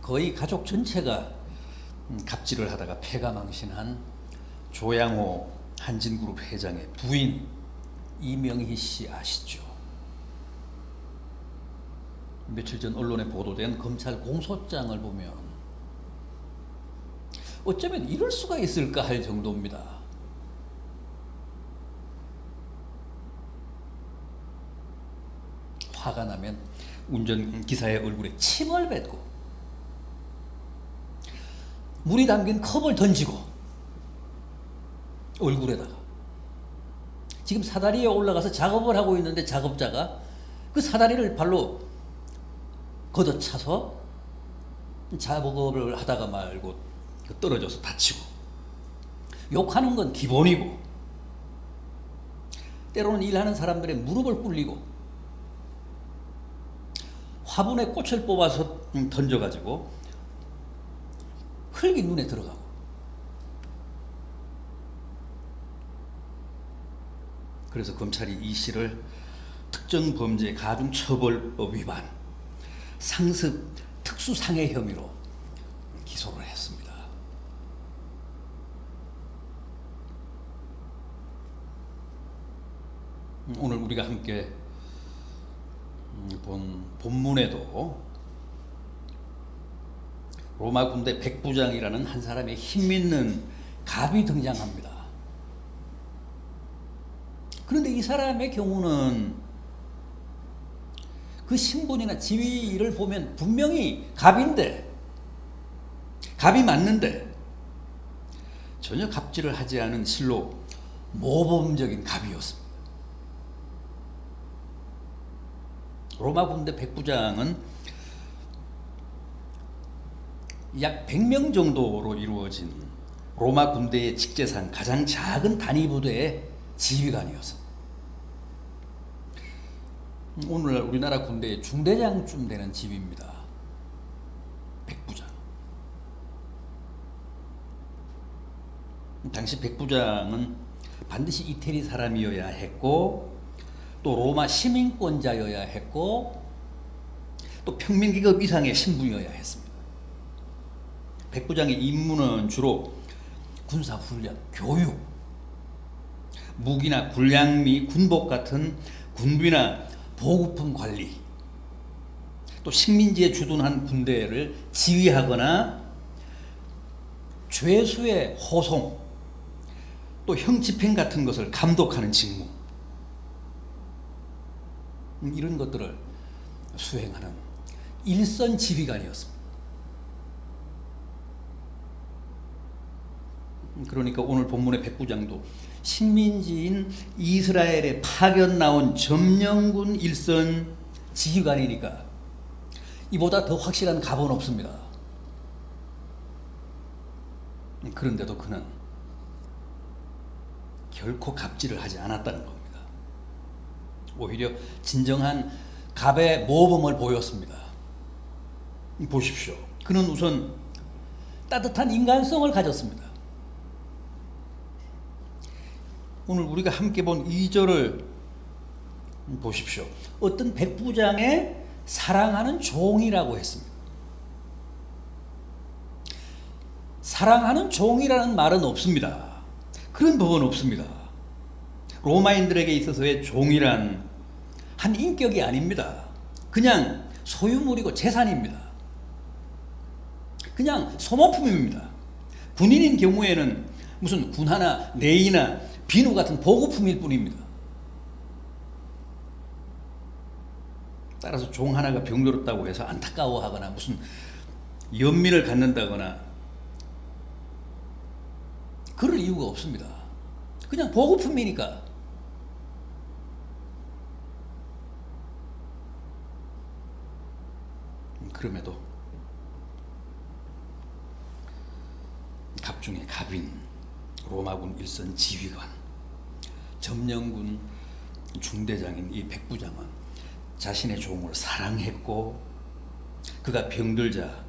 거의 가족 전체가 갑질을 하다가 폐가망신한 조양호 한진그룹 회장의 부인 이명희 씨 아시죠? 며칠 전 언론에 보도된 검찰 공소장을 보면 어쩌면 이럴 수가 있을까 할 정도입니다. 화가 나면 운전기사의 얼굴에 침을 뱉고 물이 담긴 컵을 던지고 얼굴에다가 지금 사다리에 올라가서 작업을 하고 있는데 작업자가 그 사다리를 발로 걷어차서 작업을 하다가 말고 떨어져서 다치고 욕하는 건 기본이고 때로는 일하는 사람들의 무릎을 꿇리고 화분에 꽃을 뽑아서 던져가지고 흙이 눈에 들어가고 그래서 검찰이 이 씨를 특정범죄 가중처벌법 위반 상습 특수상해 혐의로 기소를 했습니다. 오늘 우리가 함께 본 본문에도 로마 군대 백부장이라는 한 사람의 힘있는 갑이 등장합니다. 그런데 이 사람의 경우는 그 신분이나 지위를 보면 분명히 갑인데, 갑이 맞는데 전혀 갑질을 하지 않은 실로 모범적인 갑이었습니다. 로마 군대 백부장은 약 100명 정도로 이루어진 로마 군대의 직제상 가장 작은 단위 부대의 지휘관이었습니다. 오늘날 우리나라 군대의 중대장쯤 되는 지위입니다. 백부장. 당시 백부장은 반드시 이태리 사람이어야 했고 또 로마 시민권자여야 했고 또 평민계급 이상의 신분이어야 했습니다. 백부장의 임무는 주로 군사훈련, 교육, 무기나 군량 및 군복 같은 군비나 보급품 관리, 또 식민지에 주둔한 군대를 지휘하거나 죄수의 호송, 또 형집행 같은 것을 감독하는 직무, 이런 것들을 수행하는 일선 지휘관이었습니다. 그러니까 오늘 본문의 백부장도 식민지인 이스라엘에 파견 나온 점령군 일선 지휘관이니까 이보다 더 확실한 갑은 없습니다. 그런데도 그는 결코 갑질을 하지 않았다는 겁니다. 오히려 진정한 갑의 모범을 보였습니다. 보십시오. 그는 우선 따뜻한 인간성을 가졌습니다. 오늘 우리가 함께 본 2절을 보십시오. 어떤 백부장의 사랑하는 종이라고 했습니다. 사랑하는 종이라는 말은 없습니다. 그런 법은 없습니다. 로마인들에게 있어서의 종이란 한 인격이 아닙니다. 그냥 소유물이고 재산입니다. 그냥 소모품입니다. 군인인 경우에는 무슨 군화나 내의나 비누 같은 보급품일 뿐입니다. 따라서 종 하나가 병들었다고 해서 안타까워하거나 무슨 연민을 갖는다거나 그럴 이유가 없습니다. 그냥 보급품이니까. 그럼에도 갑 중에 갑인 로마군 일선 지휘관, 점령군 중대장인 이 백부장은 자신의 종을 사랑했고 그가 병들자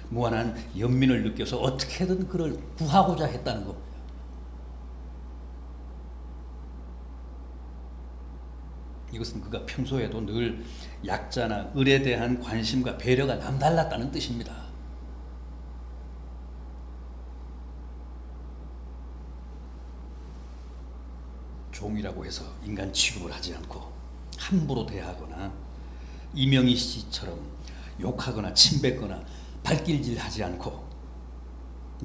무한한 연민을 느껴서 어떻게든 그를 구하고자 했다는 겁니다. 이것은 그가 평소에도 늘 약자나 을에 대한 관심과 배려가 남달랐다는 뜻입니다. 종이라고 해서 인간 취급을 하지 않고 함부로 대하거나 이명희 씨처럼 욕하거나 침뱉거나 발길질하지 않고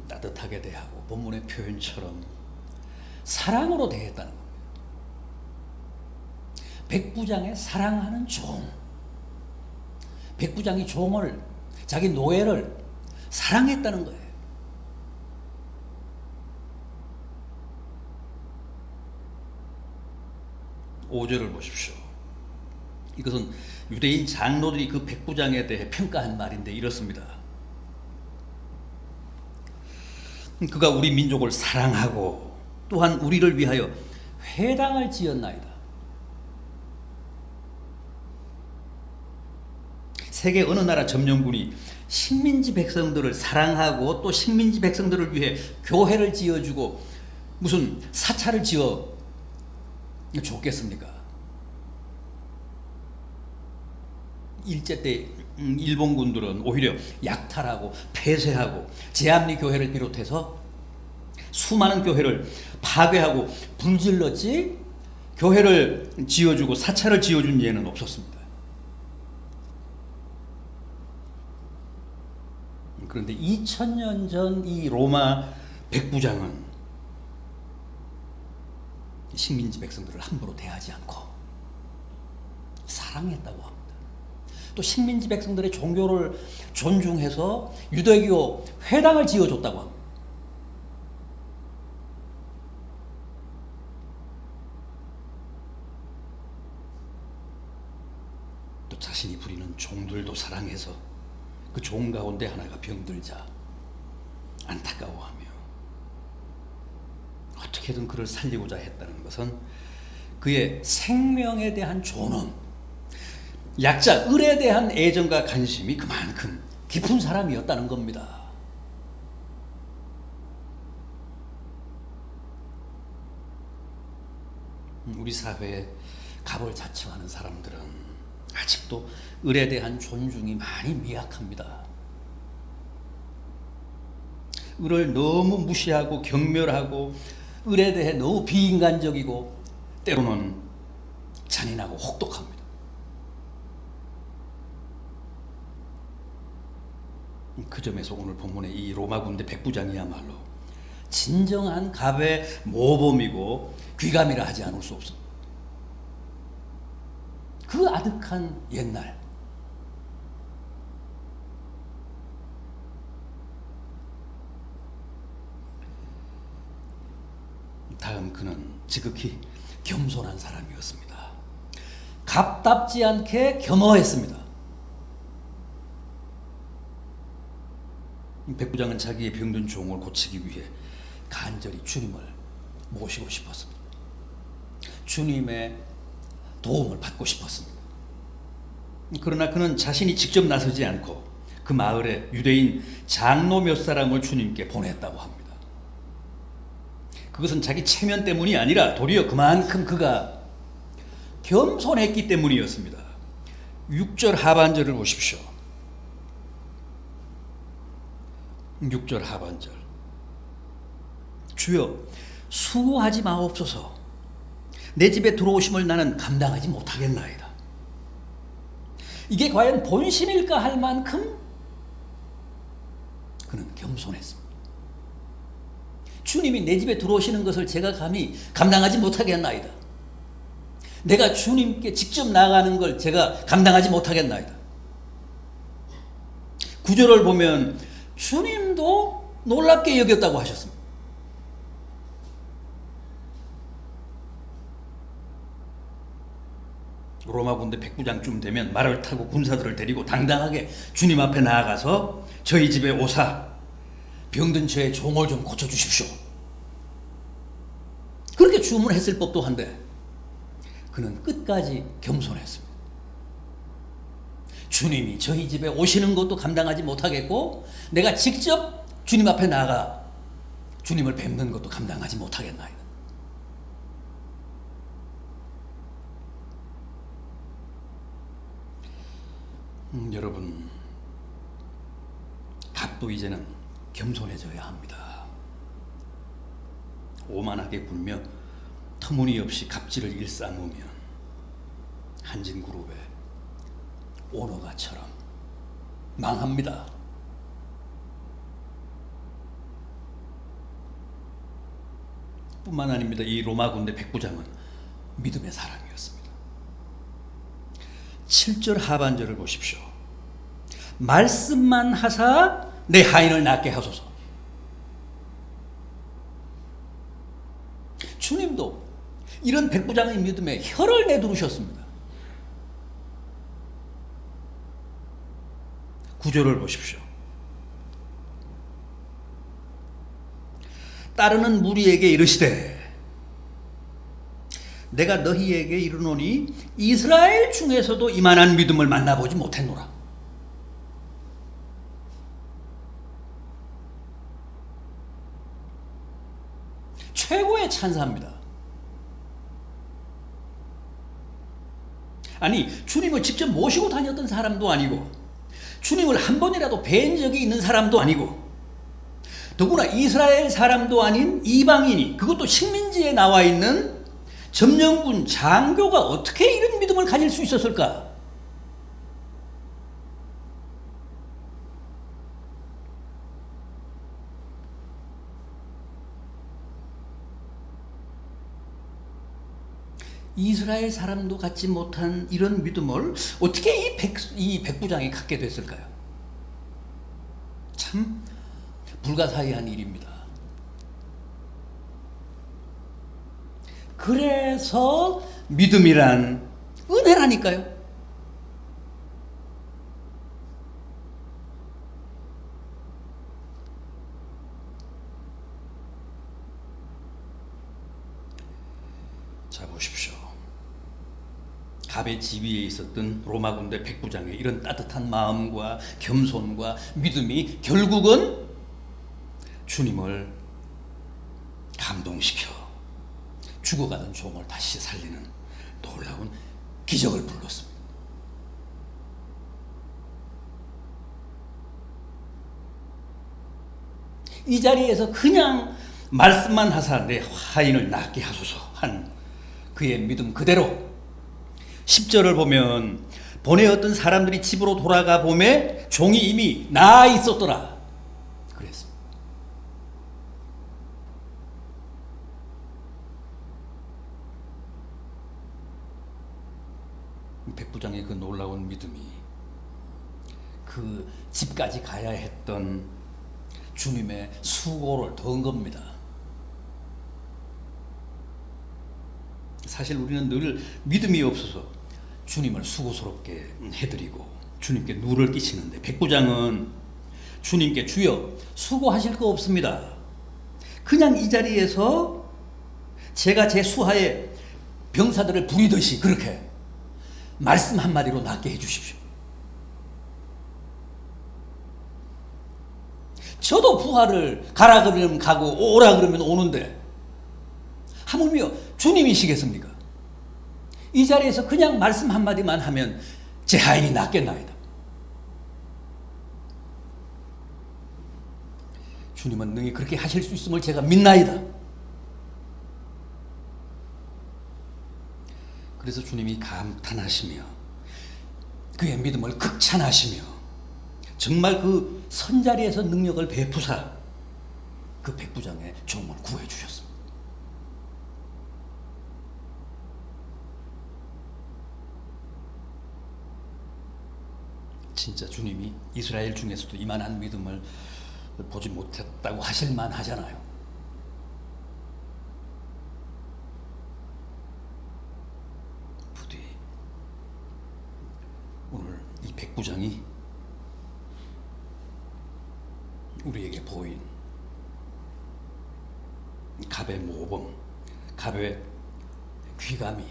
따뜻하게 대하고 본문의 표현처럼 사랑으로 대했다는 겁니다. 백부장의 사랑하는 종. 백부장이 종을, 자기 노예를 사랑했다는 거예요. 오절을 보십시오. 이것은 유대인 장로들이 그 백부장에 대해 평가한 말인데 이렇습니다. 그가 우리 민족을 사랑하고 또한 우리를 위하여 회당을 지었나이다. 세계 어느 나라 점령군이 식민지 백성들을 사랑하고 또 식민지 백성들을 위해 교회를 지어주고 무슨 사찰을 지어 줬겠습니까? 일제 때 일본군들은 오히려 약탈하고 폐쇄하고 제암리 교회를 비롯해서 수많은 교회를 파괴하고 불질렀지 교회를 지어주고 사찰을 지어준 예는 없었습니다. 그런데 2000년 전 이 로마 백부장은 식민지 백성들을 함부로 대하지 않고 사랑했다고 합니다. 또 식민지 백성들의 종교를 존중해서 유대교 회당을 지어줬다고 합니다. 또 자신이 부리는 종들도 사랑해서 그 종 가운데 하나가 병들자 안타까워하며 어떻게든 그를 살리고자 했다는 것은 그의 생명에 대한 존엄, 약자, 을에 대한 애정과 관심이 그만큼 깊은 사람이었다는 겁니다. 우리 사회에 갑을 자청하는 사람들은 아직도 을에 대한 존중이 많이 미약합니다. 을을 너무 무시하고 경멸하고 을에 대해 너무 비인간적이고 때로는 잔인하고 혹독합니다. 그 점에서 오늘 본문의 이 로마 군대 백부장이야말로 진정한 갑의 모범이고 귀감이라 하지 않을 수 없습니다. 그 아득한 옛날 다음 그는 지극히 겸손한 사람이었습니다. 갑답지 않게 겸허했습니다. 백부장은 자기의 병든 종을 고치기 위해 간절히 주님을 모시고 싶었습니다. 주님의 도움을 받고 싶었습니다. 그러나 그는 자신이 직접 나서지 않고 그 마을에 유대인 장로 몇 사람을 주님께 보냈다고 합니다. 그것은 자기 체면 때문이 아니라 도리어 그만큼 그가 겸손했기 때문이었습니다. 6절 하반절을 보십시오. 6절 하반절. 주여 수고하지 마옵소서. 내 집에 들어오심을 나는 감당하지 못하겠나이다. 이게 과연 본심일까 할 만큼 그는 겸손했습니다. 주님이 내 집에 들어오시는 것을 제가 감히 감당하지 못하겠나이다. 내가 주님께 직접 나가는 걸 제가 감당하지 못하겠나이다. 9절을 보면 주님도 놀랍게 여겼다고 하셨습니다. 로마 군대 백부장쯤 되면 말을 타고 군사들을 데리고 당당하게 주님 앞에 나아가서 저희 집에 오사 병든 저의 종을 좀 고쳐주십시오. 그렇게 주문했을 법도 한데 그는 끝까지 겸손했습니다. 주님이 저희 집에 오시는 것도 감당하지 못하겠고 내가 직접 주님 앞에 나가 주님을 뵙는 것도 감당하지 못하겠나이다. 여러분, 갑도 이제는 겸손해져야 합니다. 오만하게 굴며 터무니없이 갑질을 일삼으면 한진그룹의 오너가처럼 망합니다. 뿐만 아닙니다. 이 로마 군대 백부장은 믿음의 사람이었습니다. 7절 하반절을 보십시오. 말씀만 하사 내 하인을 낫게 하소서. 주님도 이런 백부장의 믿음에 혀를 내두르셨습니다. 9절을 보십시오. 따르는 무리에게 이르시되 내가 너희에게 이르노니 이스라엘 중에서도 이만한 믿음을 만나보지 못했노라. 최고의 찬사입니다. 아니, 주님을 직접 모시고 다녔던 사람도 아니고 주님을 한 번이라도 뵌 적이 있는 사람도 아니고 더구나 이스라엘 사람도 아닌 이방인이, 그것도 식민지에 나와 있는 점령군 장교가 어떻게 이런 믿음을 가질 수 있었을까? 이스라엘 사람도 갖지 못한 이런 믿음을 어떻게 이 백부장이 갖게 됐을까요? 참 불가사의한 일입니다. 그래서 믿음이란 은혜라니까요. 자, 보십시오. 갑의 지위에 있었던 로마 군대 백부장의 이런 따뜻한 마음과 겸손과 믿음이 결국은 주님을 감동시켜 죽어가던 종을 다시 살리는 놀라운 기적을 불렀습니다. 이 자리에서 그냥 말씀만 하사 내 하인을 낫게 하소서 한 그의 믿음 그대로 10절을 보면 보내었던 사람들이 집으로 돌아가 보매 종이 이미 나아 있었더라 그랬습니다. 백부장의 그 놀라운 믿음이 그 집까지 가야 했던 주님의 수고를 더한 겁니다. 사실 우리는 늘 믿음이 없어서 주님을 수고스럽게 해드리고 주님께 누를 끼치는데 백부장은 주님께 주여 수고하실 거 없습니다. 그냥 이 자리에서 제가 제 수하에 병사들을 부리듯이 그렇게 말씀 한마디로 낫게 해주십시오. 저도 부하를 가라 그러면 가고 오라 그러면 오는데 하물며 주님이시겠습니까? 이 자리에서 그냥 말씀 한마디만 하면 제 하인이 낫겠나이다. 주님은 능히 그렇게 하실 수 있음을 제가 믿나이다. 그래서 주님이 감탄하시며 그의 믿음을 극찬하시며 정말 그 선자리에서 능력을 베푸사 그 백부장의 종을 구해주셨습니다. 진짜 주님이 이스라엘 중에서도 이만한 믿음을 보지 못했다고 하실만 하잖아요. 부디 오늘 이 백부장이 우리에게 보인 갑의 모범, 갑의 귀감이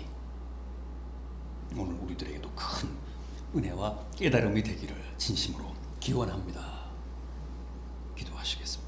오늘 우리들에게도 큰 은혜와 깨달음이 되기를 진심으로 기원합니다. 기도하시겠습니다.